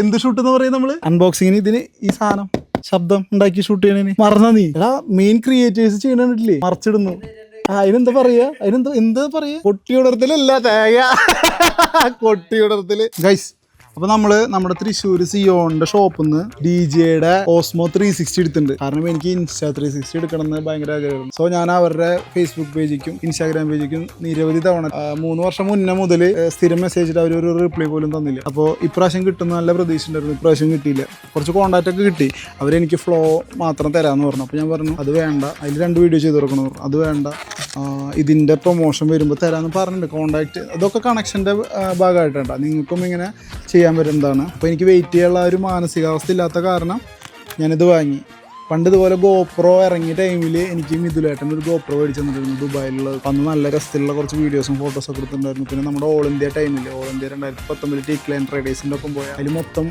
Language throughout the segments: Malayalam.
എന്ത് ഷൂട്ട് എന്ന് പറയുന്നത് നമ്മള് അൺബോക്സിങ്ങിന് ഇതിന് ഈ സാധനം ശബ്ദം ഉണ്ടാക്കി ഷൂട്ട് ചെയ്യണേ മറന്നാ നീ എടാ മെയിൻ ക്രിയേറ്റേഴ്സ് ചെയ്യണില്ലേ മറച്ചിടുന്നു അതിനെന്താ പറയാ എന്താ പറയാ കൊട്ടിയുടർത്തലല്ല തേങ്ങ കൊട്ടിയുടർത്തല് ഗൈസ് അപ്പൊ നമ്മുടെ തൃശ്ശൂർ സിയോണിന്റെ ഷോപ്പിൽ നിന്ന് DJയുടെ ഓസ്മോ 360 എടുത്തിട്ടുണ്ട്. കാരണം എനിക്ക് ഇൻസ്റ്റാ 360 എടുക്കണം എന്ന് ഭയങ്കര ആഗ്രഹമായിരുന്നു. സോ ഞാൻ അവരുടെ ഫേസ്ബുക്ക് പേജിക്കും ഇൻസ്റ്റാഗ്രാം പേജിക്കും നിരവധി തവണ 3 വർഷം മുന്നേ മുതൽ സ്ഥിരം മെസ്സേജ് ഇട്ട് അവരൊരു റിപ്ലൈ പോലും തന്നില്ല. അപ്പോൾ ഇപ്രാവശ്യം കിട്ടുന്ന നല്ല പ്രതീക്ഷ ഉണ്ടായിരുന്നു. ഇപ്രാവശ്യം കിട്ടിയില്ല. കുറച്ച് കോൺടാക്റ്റ് ഒക്കെ കിട്ടി. അവരെനിക്ക് ഫ്ലോ മാത്രം തരാമെന്ന് പറഞ്ഞു. അപ്പോൾ ഞാൻ പറഞ്ഞു അത് വേണ്ട, അതിൽ 2 വീഡിയോ ചെയ്ത് കൊടുക്കണം. അത് വേണ്ട, ഇതിൻ്റെ പ്രൊമോഷൻ വരുമ്പോൾ തരാമെന്ന് പറഞ്ഞിട്ടുണ്ട്. കോൺടാക്റ്റ് അതൊക്കെ കണക്ഷൻ്റെ ഭാഗമായിട്ടാണ്. നിങ്ങൾക്കും ഇങ്ങനെ ചെയ്യാൻ പറ്റുന്നതാണ്. അപ്പോൾ എനിക്ക് വെയിറ്റ് ചെയ്യാനുള്ള ഒരു മാനസികാവസ്ഥ ഇല്ലാത്ത കാരണം ഞാനിത് വാങ്ങി. പണ്ട് ഇതുപോലെ ഗോപ്രോ ഇറങ്ങിയ ടൈമിൽ എനിക്ക് മിഥുലേട്ടൻ ഒരു ഗോപ്രോ മേടിച്ചു തന്നിട്ടുണ്ടായിരുന്നു ദുബായിലുള്ള. അന്ന് നല്ല രസത്തിലുള്ള കുറച്ച് വീഡിയോസും ഫോട്ടോസൊക്കെ എടുത്തിട്ടുണ്ടായിരുന്നു. പിന്നെ നമ്മുടെ ഓൾ ഇന്ത്യ ടൈമിൽ ഓൾ ഇന്ത്യ 2019 ടീക്ലൈൻ ട്രേഡേഴ്സിൻ്റെ ഒപ്പം പോയാൽ അതിൽ മൊത്തം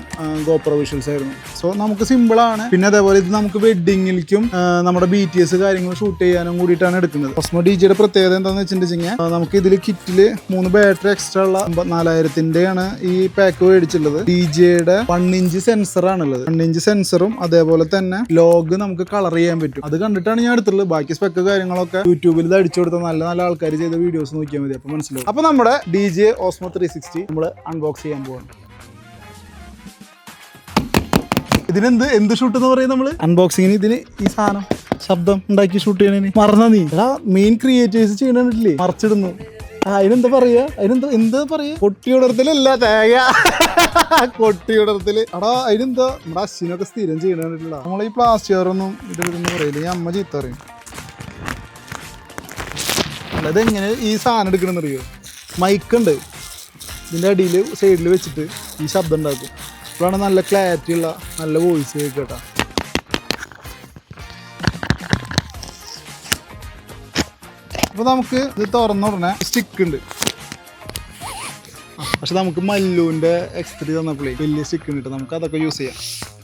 ഗോപ്രോ വിഷ്വൽസ് ആയിരുന്നു. സോ നമുക്ക് സിമ്പിളാണ്. പിന്നെ അതേപോലെ ഇത് നമുക്ക് വെഡ്ഡിങ്ങിലേക്കും നമ്മുടെ BTS കാര്യങ്ങൾ ഷൂട്ട് ചെയ്യാനും കൂടിയിട്ടാണ് എടുക്കുന്നത്. ഓസ്മോ DJയുടെ പ്രത്യേകത എന്താണെന്ന് വെച്ചിട്ടുണ്ടെങ്കിൽ നമുക്ക് ഇതിൽ കിറ്റിൽ 3 ബാറ്ററി എക്സ്ട്രാ ഉള്ള 54,000-ൻ്റെയാണ് ഈ പാക്ക് മേടിച്ചുള്ളത്. DJയുടെ 1 ഇഞ്ച് സെൻസറാണുള്ളത്. 1 ഇഞ്ച് സെൻസറും അതേപോലെ തന്നെ ലോഗ് നമുക്ക് കളർ ചെയ്യാൻ പറ്റും. അത് കണ്ടിട്ടാണ് ഞാൻ എടുത്തുള്ളത്. ബാക്കി സ്പെക്ക് കാര്യങ്ങളൊക്കെ യൂട്യൂബിൽ ഇത് അടിച്ചു കൊടുത്ത നല്ല നല്ല ആൾക്കാർ ചെയ്ത വീഡിയോസ് നോക്കിയാൽ മതി. അപ്പൊ മനസ്സിലാവും. അപ്പൊ നമ്മുടെ DJ ഓസ്മോ 360 നമ്മൾ അൺബോക്സ് ചെയ്യാൻ പോവാണ്. എന്ത് ഷൂട്ട് എന്ന് പറയുന്നത് നമ്മള് അൺബോക്സിങ്ങിന് ഇതിന് ഈ സാധനം ശബ്ദം ഉണ്ടാക്കി ഷൂട്ട് ചെയ്യണേ മറന്നാ നീ എടാ മെയിൻ ക്രിയേറ്റേഴ്സ് ചെയ്യണില്ലേ മറച്ചിടുന്നു. അതിനെന്താ പറയാ കൊട്ടിയുടർത്തലല്ല തേങ്ങ കൊട്ടിയുടർത്തല്. എടാ അതിനെന്താ നമ്മുടെ അശ്വിനൊക്കെ സ്ഥിരം ചെയ്യണില്ല. നമ്മളീ പ്ലാസ്റ്റിക്കൊന്നും ഇതെന്ന് പറയില്ല. ഈ അമ്മ ചീത്ത പറയും. അതെങ്ങനെ ഈ സാധനം എടുക്കണമെന്ന് അറിയോ? മൈക്കുണ്ട് ഇതിൻ്റെ അടിയിൽ സൈഡിൽ വെച്ചിട്ട് ഈ ശബ്ദം ഉണ്ടാക്കും. അപ്പോഴാണ് നല്ല ക്ലാരിറ്റി ഉള്ള നല്ല വോയിസ് കേട്ടാ. അപ്പോൾ നമുക്ക് ഇത് തുറന്ന ഉടനെ സ്റ്റിക്ക് ഉണ്ട്. പക്ഷെ നമുക്ക് മല്ലുവിൻ്റെ X3 തന്നപ്പോഴേ വലിയ സ്റ്റിക്ക് ഉണ്ട്. നമുക്ക് അതൊക്കെ യൂസ് ചെയ്യാം.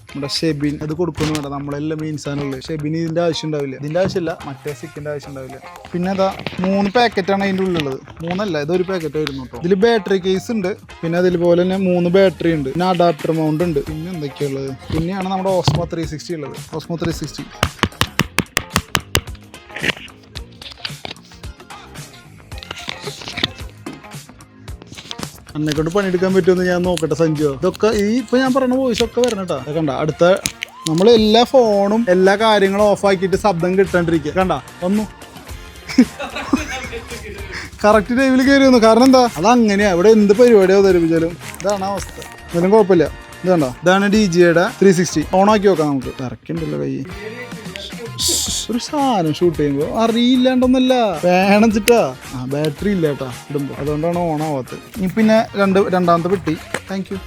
നമ്മുടെ ഷെബിൻ അത് കൊടുക്കുന്നു വേണ്ട. നമ്മളെല്ലാം മീൻസാനുള്ളത്. ഷെബിന് ഇതിൻ്റെ ആവശ്യം ഉണ്ടാവില്ല. ഇതിൻ്റെ ആവശ്യമില്ല, മറ്റേ സ്റ്റിക്കിൻ്റെ ആവശ്യം ഉണ്ടാവില്ല. പിന്നെ അതാ 3 പാക്കറ്റാണ് അതിൻ്റെ ഉള്ളിലുള്ളത്. 3 അല്ല, ഇതൊരു പാക്കറ്റ് വരുന്നു കേട്ടോ. ഇതിൽ ബാറ്ററി കേസ് ഉണ്ട്. പിന്നെ അതിൽപോലെ തന്നെ 3 ബാറ്ററി ഉണ്ട്. പിന്നെ അഡാപ്റ്റർ മൗണ്ട് ഉണ്ട്. പിന്നെ എന്തൊക്കെയുള്ളത്? പിന്നെയാണ് നമ്മുടെ ഓസ്മോ 360 ഉള്ളത്. ഓസ്മോ 360 എന്നെക്കൊണ്ട് പണിയെടുക്കാൻ പറ്റുമെന്ന് ഞാൻ നോക്കട്ടെ സഞ്ജു. ഇതൊക്കെ ഇപ്പൊ ഞാൻ പറഞ്ഞ വോയിസ് ഒക്കെ വരണം കേട്ടോ. കണ്ട അടുത്ത നമ്മൾ എല്ലാ ഫോണും എല്ലാ കാര്യങ്ങളും ഓഫാക്കിയിട്ട് ശബ്ദം കിട്ടാണ്ടിരിക്കുക. കണ്ട ഒന്നു കറക്റ്റ് ടൈമിൽ കയറി വന്നു. കാരണം എന്താ അതങ്ങനെയാ. ഇവിടെ എന്ത് പരിപാടിയോ അവതരിപ്പിച്ചാലും ഇതാണ് അവസ്ഥ. എന്നാലും കുഴപ്പമില്ല. ഇത് കണ്ടോ, ഇതാണ് DJയുടെ 360. ഓണാക്കി നോക്കാം നമുക്ക്. കറക്റ്റുണ്ടല്ലോ കൈ. ഒരു സാധനം ഷൂട്ട് ചെയ്യുമ്പോൾ അറിയില്ലാണ്ടൊന്നല്ല വേണം ചിട്ടാ. ബാറ്ററി ഇല്ല കേട്ടാ ഇടുമ്പോൾ, അതുകൊണ്ടാണ് ഓണാവാത്തത്. ഇനി പിന്നെ രണ്ടാമത്തെ പെട്ടി. Thank you.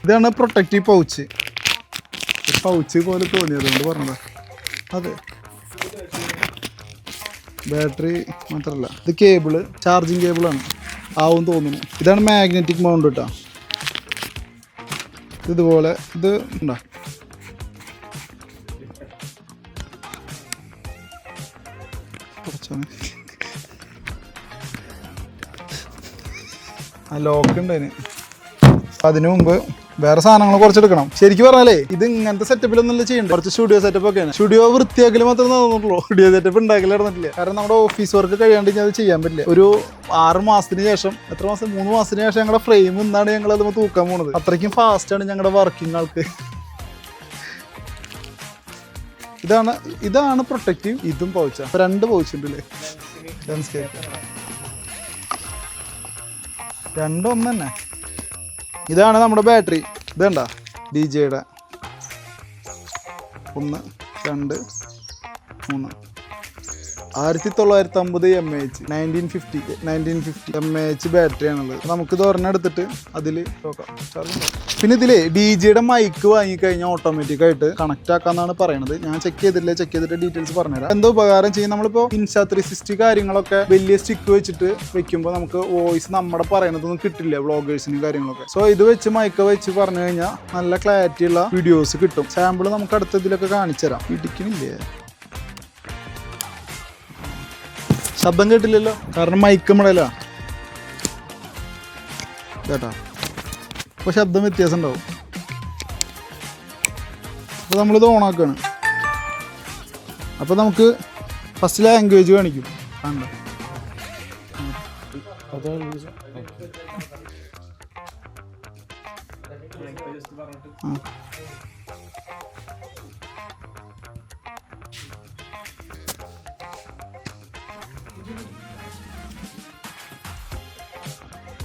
ഇതാണ് പ്രൊട്ടക്റ്റീവ് പൗച്ച്. പൗച്ച് പോലെ തോന്നിയത് കൊണ്ട് പറഞ്ഞതാ. അതെ, ബാറ്ററി മാത്രമല്ല, ഇത് കേബിള്, ചാർജിങ് കേബിളാണ് ആവും തോന്നുന്നു. ഇതാണ് മാഗ്നറ്റിക് മൗണ്ട് കേട്ടോ. ഇതുപോലെ ഇത് ഉണ്ടോ? ലോക്ക് ഉണ്ട് അതിന്. അതിനു മുമ്പ് വേറെ സാധനങ്ങൾ കുറച്ചെടുക്കണം. ശരിക്കും പറഞ്ഞാലേ ഇത് ഇങ്ങനത്തെ സെറ്റപ്പിലൊന്നുമല്ല ചെയ്യണ്ട. കുറച്ച് സ്റ്റുഡിയോ സെറ്റപ്പ് ഒക്കെയാണ്. സ്റ്റുഡിയോ വൃത്തിയാക്കൽ മാത്രമേ നടന്നിട്ടുള്ളൂ. സ്റ്റുഡിയോ സെറ്റപ്പ് ഉണ്ടാക്കൽ നടന്നിട്ടില്ല. കാരണം നമ്മുടെ ഓഫീസ് വർക്ക് കഴിയാണ്ട് ഞാൻ അത് ചെയ്യാൻ പറ്റില്ല. ഒരു 6 മാസത്തിന് ശേഷം, എത്ര മാസം, 3 മാസത്തിന് ശേഷം ഞങ്ങളുടെ ഫ്രെയിം ഇന്നാണ് ഞങ്ങൾ അത് തൂക്കാൻ പോണത്. അത്രയ്ക്കും ഫാസ്റ്റാണ് ഞങ്ങളുടെ വർക്കിംഗ് ആൾക്ക്. ഇതാണ് പ്രൊട്ടക്റ്റീവ്. ഇതും പൗച്ച. 2 പൗച്ച് ഉണ്ടല്ലേ. രണ്ടും ഒന്ന് തന്നെ. ഇതാണ് നമ്മുടെ ബാറ്ററി. ഇതണ്ട DJയുടെ 1 2 3 1950 mAh ബാറ്ററി ആണുള്ളത്. നമുക്കിത് ഒരെണ്ണം എടുത്തിട്ട് അതിൽ നോക്കാം. പിന്നെ ഇതില് DJയുടെ മൈക്ക് വാങ്ങിക്കഴിഞ്ഞാൽ ഓട്ടോമാറ്റിക് ആയിട്ട് കണക്ട് ആക്കാന്നാണ് പറയണത്. ഞാൻ ചെക്ക് ചെയ്തിട്ട് ഡീറ്റെയിൽസ് പറഞ്ഞുതരാം. എന്തോ ഉപകാരം ചെയ്യും. നമ്മളിപ്പോൾ ഇൻസ്റ്റാ 360 കാര്യങ്ങളൊക്കെ വലിയ സ്റ്റിക്ക് വെച്ചിട്ട് വെക്കുമ്പോൾ നമുക്ക് വോയിസ് നമ്മുടെ പറയണതൊന്നും കിട്ടില്ല, വ്ളോഗേഴ്സിനും കാര്യങ്ങളൊക്കെ. സോ ഇത് വെച്ച് മൈക്ക് വെച്ച് പറഞ്ഞു കഴിഞ്ഞാൽ നല്ല ക്ലാരിറ്റി ഉള്ള വീഡിയോസ് കിട്ടും. സാമ്പിൾ നമുക്ക് അടുത്ത ഇതിലൊക്കെ കാണിച്ചു തരാം. ഇടിക്കണില്ലേ? ശബ്ദം കേട്ടില്ലല്ലോ, കാരണം മൈക്ക് നമ്മളല്ല. കേട്ടോ. അപ്പോൾ ശബ്ദം വ്യത്യാസം ഉണ്ടാവും. അപ്പോൾ നമ്മളിത് ഓണാക്കുകയാണ്. അപ്പോൾ നമുക്ക് ഫസ്റ്റ് ലാംഗ്വേജ് കാണിക്കും. കണ്ടോ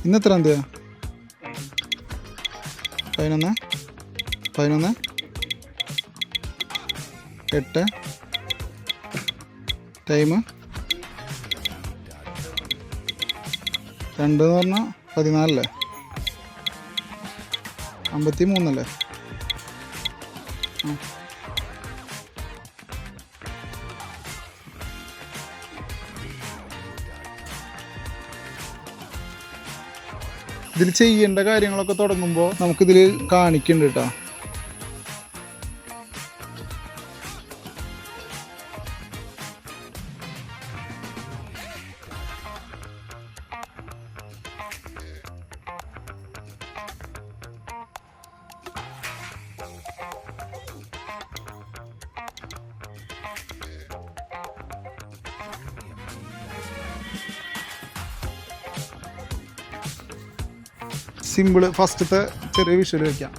ഇന്ന് എത്ര എന്തെയാ 11 8 ടൈം 2 എന്ന് പറഞ്ഞാൽ 14 53 ഇതിൽ ചെയ്യേണ്ട കാര്യങ്ങളൊക്കെ തുടങ്ങുമ്പോൾ നമുക്കിതിൽ കാണിക്കുന്നുണ്ട് കേട്ടോ. സിമ്പിള് ഫസ്റ്റത്തെ ചെറിയ വിഷ്വൽ വയ്ക്കാം.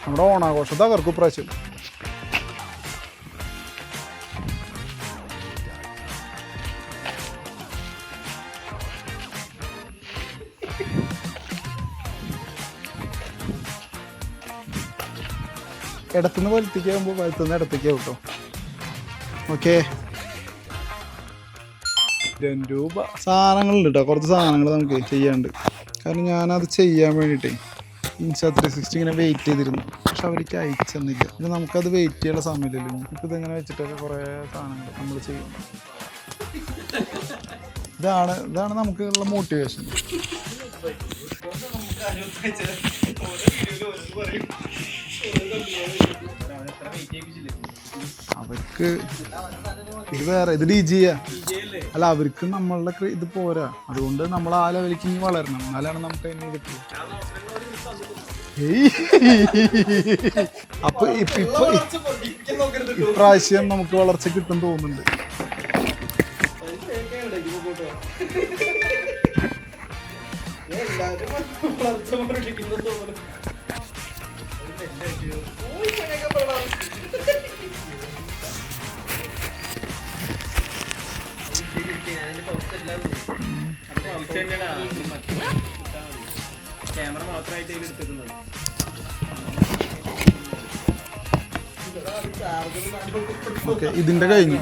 നമ്മുടെ ഓണാഘോഷം തകർക്കും പ്രാവശ്യം. ഇടത്തുനിന്ന് വലത്തേക്കാകുമ്പോൾ വലത്തുനിന്ന് ഇടത്തേക്കാവും കേട്ടോ. ഓക്കെ, 2 രൂപ സാധനങ്ങളുണ്ട് കേട്ടോ. കുറച്ച് സാധനങ്ങൾ നമുക്ക് ചെയ്യാണ്ട്. കാരണം ഞാനത് ചെയ്യാൻ വേണ്ടിയിട്ടേ ഇൻസ്റ്റാ 360 ഇങ്ങനെ വെയിറ്റ് ചെയ്തിരുന്നു. പക്ഷെ അവർക്ക് അയച്ചു തന്നില്ല. പിന്നെ നമുക്കത് വെയിറ്റ് ചെയ്യാനുള്ള സമയമില്ലല്ലോ. നമുക്കിത് ഇതെങ്ങനെ വെച്ചിട്ടൊക്കെ കുറേ സാധനങ്ങൾ നമ്മൾ ചെയ്യും. ഇതാണ് നമുക്കുള്ള മോട്ടിവേഷൻ. അവർക്ക് ഇത് വേറെ, ഇത് DJ അല്ല. അവർക്ക് നമ്മളുടെ ഇത് പോരാ. അതുകൊണ്ട് നമ്മൾ ആ ലെവലിലേക്ക് ഇനി വളരണം. എന്നാലാണ് നമുക്ക് അതിന് കിട്ടുക. അപ്പൊ ഇപ്രാവശ്യം നമുക്ക് വളർച്ച കിട്ടും തോന്നുന്നുണ്ട്. ക്യാമറ മാത്രമായിട്ട് എടുത്തിരുന്നത്. ഓക്കെ, ഇതിന്റെ കഴിഞ്ഞു.